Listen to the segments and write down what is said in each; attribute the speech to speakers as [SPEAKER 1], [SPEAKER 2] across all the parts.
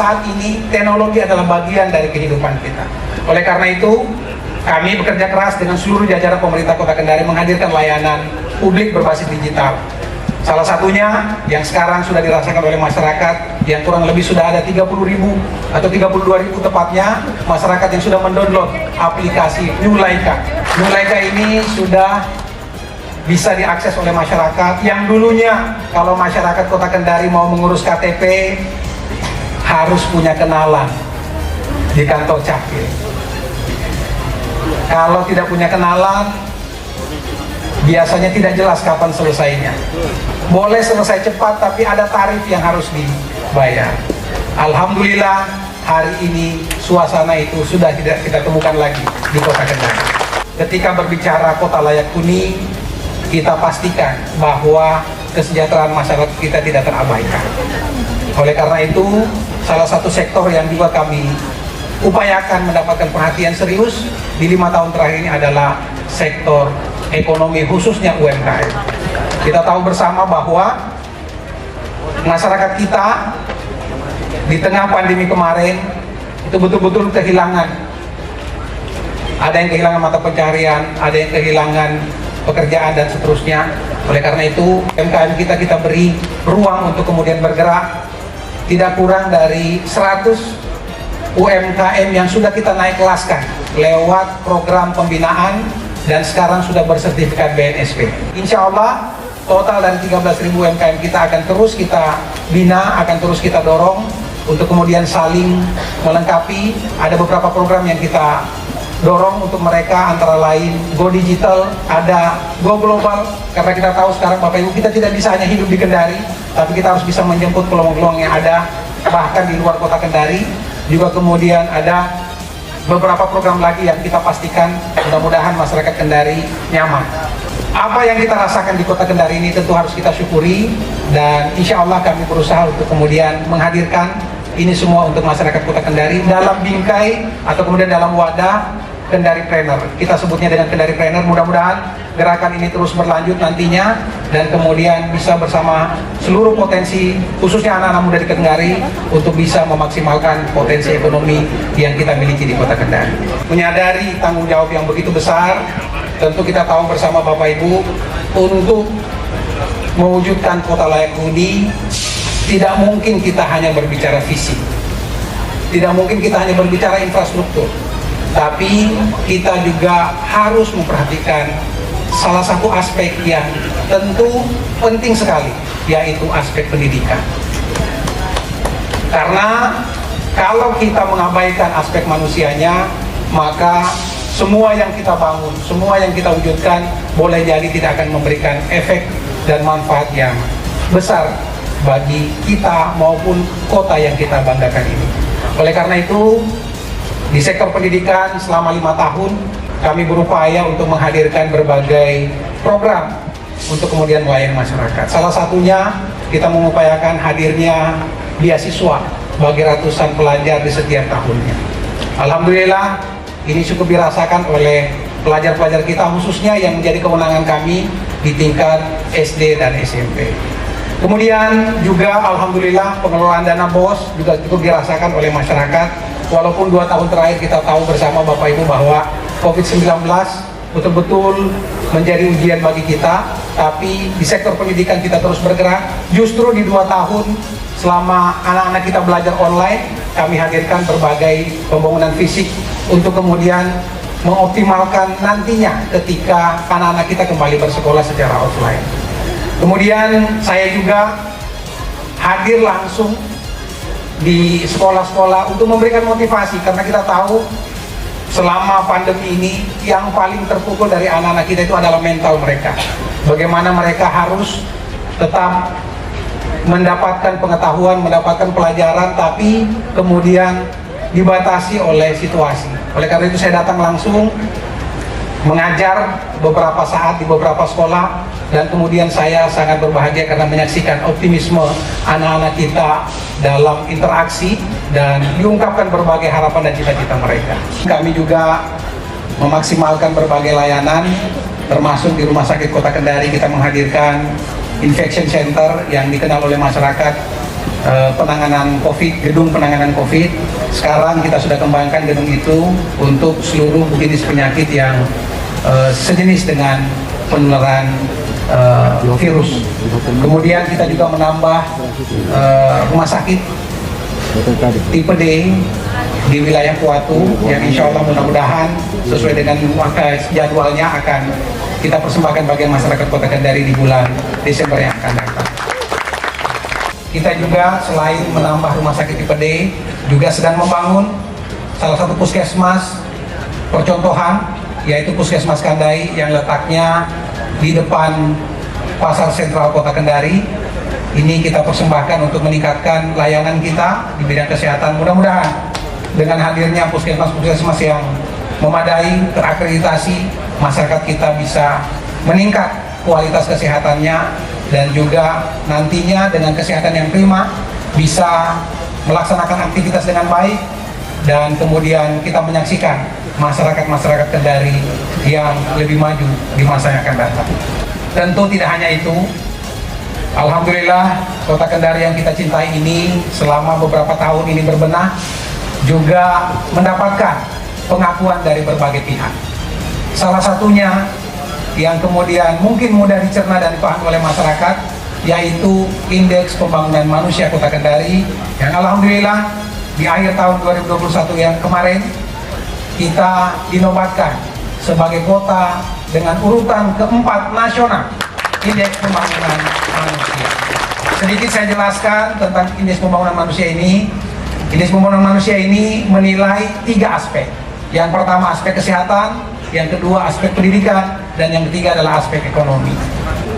[SPEAKER 1] saat ini teknologi adalah bagian dari kehidupan kita. Oleh karena itu, kami bekerja keras dengan seluruh jajaran pemerintah Kota Kendari menghadirkan layanan publik berbasis digital. Salah satunya yang sekarang sudah dirasakan oleh masyarakat, yang kurang lebih sudah ada 30.000 atau 32.000 tepatnya masyarakat yang sudah mendownload aplikasi Nulaika. Nulaika ini sudah bisa diakses oleh masyarakat yang dulunya kalau masyarakat Kota Kendari mau mengurus KTP harus punya kenalan di kantor Capil. Kalau tidak punya kenalan, biasanya tidak jelas kapan selesainya. Boleh selesai cepat, tapi ada tarif yang harus dibayar. Alhamdulillah, hari ini suasana itu sudah tidak kita temukan lagi di Kota Kendari. Ketika berbicara kota layak huni, kita pastikan bahwa kesejahteraan masyarakat kita tidak terabaikan. Oleh karena itu, salah satu sektor yang juga kami upayakan mendapatkan perhatian serius di 5 tahun terakhir ini adalah sektor ekonomi, khususnya UMKM. Kita tahu bersama bahwa masyarakat kita di tengah pandemi kemarin itu betul-betul kehilangan. Ada yang kehilangan mata pencarian, ada yang kehilangan pekerjaan dan seterusnya. Oleh karena itu, UMKM kita beri ruang untuk kemudian bergerak. Tidak kurang dari 100 UMKM yang sudah kita naik kelaskan lewat program pembinaan dan sekarang sudah bersertifikat BNSP. Insya Allah total dari 13.000 UMKM kita akan terus kita bina, akan terus kita dorong untuk kemudian saling melengkapi. Ada beberapa program yang kita dorong untuk mereka, antara lain Go Digital, ada Go Global, karena kita tahu sekarang Bapak Ibu kita tidak bisa hanya hidup di Kendari, tapi kita harus bisa menjemput peluang-peluang yang ada bahkan di luar Kota Kendari. Juga kemudian ada beberapa program lagi yang kita pastikan mudah-mudahan masyarakat Kendari nyaman. Apa yang kita rasakan di Kota Kendari ini tentu harus kita syukuri, dan insya Allah kami berusaha untuk kemudian menghadirkan ini semua untuk masyarakat Kota Kendari dalam bingkai atau kemudian dalam wadah Kendaripreneur. Kita sebutnya dengan Kendaripreneur. Mudah-mudahan gerakan ini terus berlanjut nantinya dan kemudian bisa bersama seluruh potensi, khususnya anak-anak muda di Kendari, untuk bisa memaksimalkan potensi ekonomi yang kita miliki di Kota Kendari. Menyadari tanggung jawab yang begitu besar, tentu kita tahu bersama Bapak Ibu, untuk mewujudkan kota layak huni tidak mungkin kita hanya berbicara visi, tidak mungkin kita hanya berbicara infrastruktur, tapi kita juga harus memperhatikan salah satu aspek yang tentu penting sekali, yaitu aspek pendidikan. Karena kalau kita mengabaikan aspek manusianya, maka semua yang kita bangun, semua yang kita wujudkan boleh jadi tidak akan memberikan efek dan manfaat yang besar bagi kita maupun kota yang kita banggakan ini. Oleh karena itu, di sektor pendidikan selama 5 tahun kami berupaya untuk menghadirkan berbagai program untuk kemudian melayani masyarakat. Salah satunya kita mengupayakan hadirnya beasiswa bagi ratusan pelajar di setiap tahunnya. Alhamdulillah ini cukup dirasakan oleh pelajar-pelajar kita, khususnya yang menjadi kewenangan kami di tingkat SD dan SMP. Kemudian juga alhamdulillah pengelolaan dana BOS juga cukup dirasakan oleh masyarakat. Walaupun 2 tahun terakhir kita tahu bersama Bapak Ibu bahwa COVID-19 betul-betul menjadi ujian bagi kita, tapi di sektor pendidikan kita terus bergerak. Justru di 2 tahun selama anak-anak kita belajar online, kami hadirkan berbagai pembangunan fisik untuk kemudian mengoptimalkan nantinya ketika anak-anak kita kembali bersekolah secara offline. Kemudian saya juga hadir langsung di sekolah-sekolah untuk memberikan motivasi, karena kita tahu selama pandemi ini yang paling terpukul dari anak-anak kita itu adalah mental mereka. Bagaimana mereka harus tetap mendapatkan pengetahuan, mendapatkan pelajaran, tapi kemudian dibatasi oleh situasi. Oleh karena itu saya datang langsung mengajar beberapa saat di beberapa sekolah, dan kemudian saya sangat berbahagia karena menyaksikan optimisme anak-anak kita dalam interaksi dan diungkapkan berbagai harapan dan cita-cita mereka. Kami juga memaksimalkan berbagai layanan, termasuk di Rumah Sakit Kota Kendari kita menghadirkan infection center yang dikenal oleh masyarakat penanganan COVID, gedung penanganan COVID. Sekarang kita sudah kembangkan gedung itu untuk seluruh jenis penyakit yang sejenis dengan penularan virus. Kemudian kita juga menambah rumah sakit tipe D di wilayah Kuatu yang insya Allah mudah-mudahan sesuai dengan jadwalnya akan kita persembahkan bagi masyarakat Kota Kendari di bulan Desember yang akan datang. Kita juga selain menambah rumah sakit tipe D, juga sedang membangun salah satu puskesmas percontohan, yaitu Puskesmas Kandai yang letaknya di depan Pasar Sentral Kota Kendari. Ini kita persembahkan untuk meningkatkan layanan kita di bidang kesehatan. Mudah-mudahan dengan hadirnya puskesmas-puskesmas yang memadai, terakreditasi, masyarakat kita bisa meningkat kualitas kesehatannya, dan juga nantinya dengan kesehatan yang prima bisa melaksanakan aktivitas dengan baik, dan kemudian kita menyaksikan masyarakat Kendari yang lebih maju di masa yang akan datang. Tentu tidak hanya itu, alhamdulillah Kota Kendari yang kita cintai ini selama beberapa tahun ini berbenah juga mendapatkan pengakuan dari berbagai pihak. Salah satunya yang kemudian mungkin mudah dicerna dan dipahami oleh masyarakat, yaitu Indeks Pembangunan Manusia Kota Kendari, yang alhamdulillah di akhir tahun 2021 yang kemarin kita dinobatkan sebagai kota dengan urutan keempat nasional Indeks Pembangunan Manusia. Sedikit saya jelaskan tentang Indeks Pembangunan Manusia ini. Indeks Pembangunan Manusia ini menilai 3 aspek. Yang pertama aspek kesehatan, yang kedua aspek pendidikan, dan yang ketiga adalah aspek ekonomi.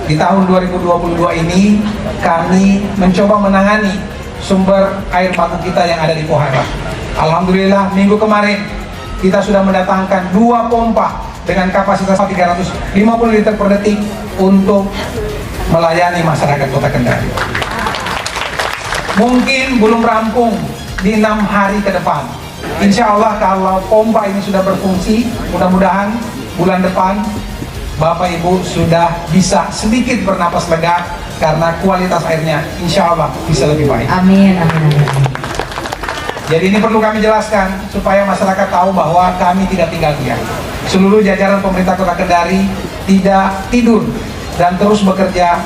[SPEAKER 1] Di tahun 2022 ini kami mencoba menangani sumber air baku kita yang ada di Pohara. Alhamdulillah minggu kemarin kita sudah mendatangkan 2 pompa dengan kapasitas 350 liter per detik untuk melayani masyarakat Kota Kendari. Mungkin belum rampung di 6 hari ke depan. Insya Allah kalau pompa ini sudah berfungsi, mudah-mudahan bulan depan Bapak Ibu sudah bisa sedikit bernapas lega karena kualitas airnya insya Allah bisa lebih baik.
[SPEAKER 2] Amin, amin, amin.
[SPEAKER 1] Jadi ini perlu kami jelaskan supaya masyarakat tahu bahwa kami tidak tinggal diam. Seluruh jajaran pemerintah Kota Kendari tidak tidur dan terus bekerja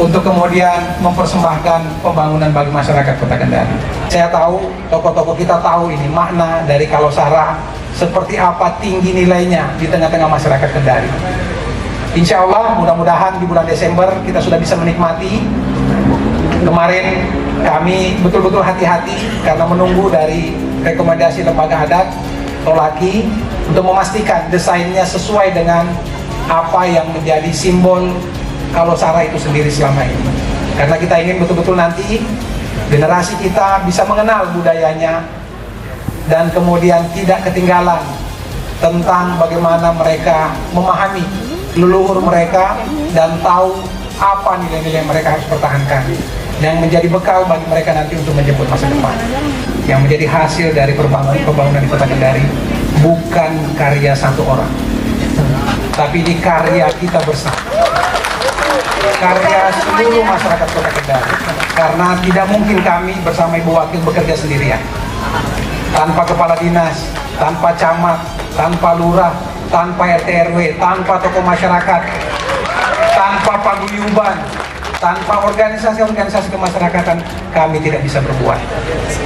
[SPEAKER 1] untuk kemudian mempersembahkan pembangunan bagi masyarakat Kota Kendari. Saya tahu, tokoh-tokoh kita tahu ini makna dari Kalosara, seperti apa tinggi nilainya di tengah-tengah masyarakat Kendari. Insya Allah mudah-mudahan di bulan Desember kita sudah bisa menikmati. Kemarin kami betul-betul hati-hati karena menunggu dari rekomendasi lembaga adat Tolaki untuk memastikan desainnya sesuai dengan apa yang menjadi simbol Kalosara itu sendiri selama ini. Karena kita ingin betul-betul nanti generasi kita bisa mengenal budayanya dan kemudian tidak ketinggalan tentang bagaimana mereka memahami leluhur mereka dan tahu apa nilai-nilai mereka harus pertahankan yang menjadi bekal bagi mereka nanti untuk menjemput masa depan. Yang menjadi hasil dari pembangunan di Kota Kendari bukan karya satu orang, tapi ini karya kita bersama, karya seluruh masyarakat Kota Kendari. Karena tidak mungkin kami bersama Ibu Wakil bekerja sendirian, tanpa kepala dinas, tanpa camat, tanpa lurah, tanpa RT RW, tanpa tokoh masyarakat, tanpa paguyuban, tanpa organisasi-organisasi kemasyarakatan, kami tidak bisa berbuat.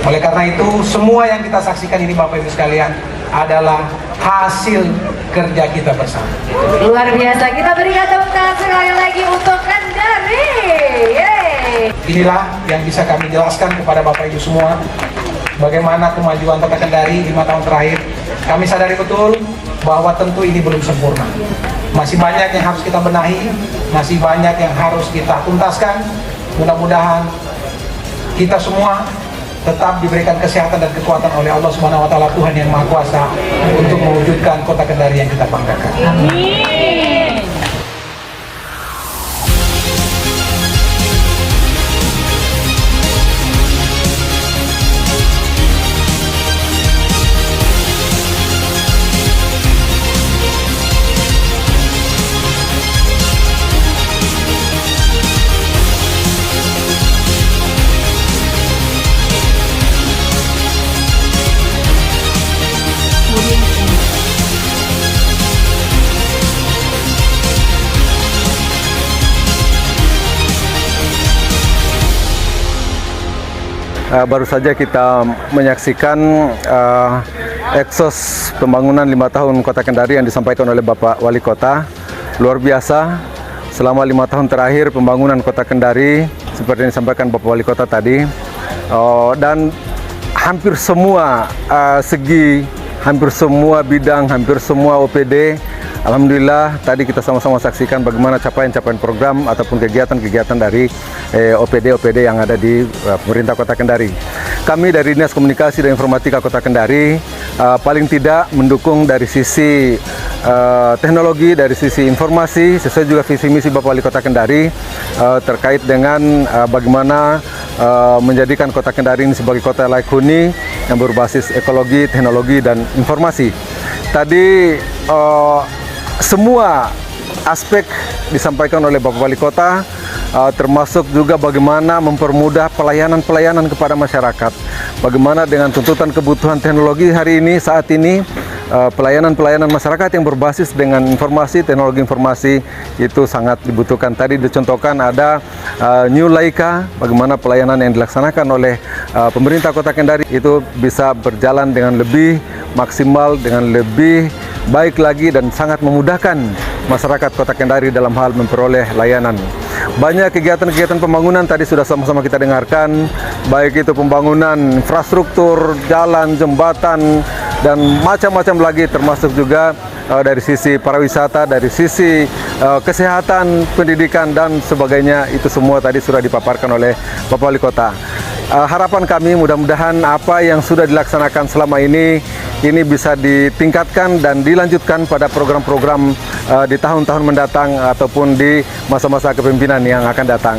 [SPEAKER 1] Oleh karena itu, semua yang kita saksikan ini Bapak Ibu sekalian adalah hasil kerja kita bersama.
[SPEAKER 2] Luar biasa, kita berikan tepuk tangan sekali lagi untuk Kendari. Yeay.
[SPEAKER 1] Inilah yang bisa kami jelaskan kepada Bapak Ibu semua, bagaimana kemajuan Kota Kendari 5 tahun terakhir. Kami sadari betul bahwa tentu ini belum sempurna. Masih banyak yang harus kita benahi, masih banyak yang harus kita tuntaskan. Mudah-mudahan kita semua tetap diberikan kesehatan dan kekuatan oleh Allah Subhanahu wa taala, Tuhan yang Maha Kuasa, untuk mewujudkan Kota Kendari yang kita banggakan.
[SPEAKER 2] Amin.
[SPEAKER 3] baru saja kita menyaksikan eksos pembangunan 5 tahun Kota Kendari yang disampaikan oleh Bapak Wali Kota. Luar biasa, selama 5 tahun terakhir pembangunan Kota Kendari seperti yang disampaikan Bapak Wali Kota tadi, dan hampir semua segi, hampir semua bidang, hampir semua OPD. Alhamdulillah tadi kita sama-sama saksikan bagaimana capaian-capaian program ataupun kegiatan-kegiatan dari OPD-OPD yang ada di pemerintah Kota Kendari. Kami dari Dinas Komunikasi dan Informatika Kota Kendari paling tidak mendukung dari sisi teknologi, dari sisi informasi, sesuai juga visi misi Bapak Wali Kota Kendari terkait dengan bagaimana menjadikan Kota Kendari ini sebagai kota layak huni yang berbasis ekologi, teknologi, dan informasi. Tadi semua aspek disampaikan oleh Bapak Wali Kota, termasuk juga bagaimana mempermudah pelayanan-pelayanan kepada masyarakat. Bagaimana dengan tuntutan kebutuhan teknologi hari ini, saat ini, pelayanan-pelayanan masyarakat yang berbasis dengan informasi, teknologi informasi itu sangat dibutuhkan. Tadi dicontohkan ada New Laika, bagaimana pelayanan yang dilaksanakan oleh pemerintah Kota Kendari itu bisa berjalan dengan lebih maksimal, dengan lebih baik lagi, dan sangat memudahkan masyarakat Kota Kendari dalam hal memperoleh layanan. Banyak kegiatan-kegiatan pembangunan tadi sudah sama-sama kita dengarkan, baik itu pembangunan infrastruktur, jalan, jembatan, dan macam-macam lagi, termasuk juga dari sisi pariwisata, dari sisi kesehatan, pendidikan, dan sebagainya. Itu semua tadi sudah dipaparkan oleh Bapak Wali Kota. Harapan kami mudah-mudahan apa yang sudah dilaksanakan selama ini bisa ditingkatkan dan dilanjutkan pada program-program di tahun-tahun mendatang ataupun di masa-masa kepemimpinan yang akan datang.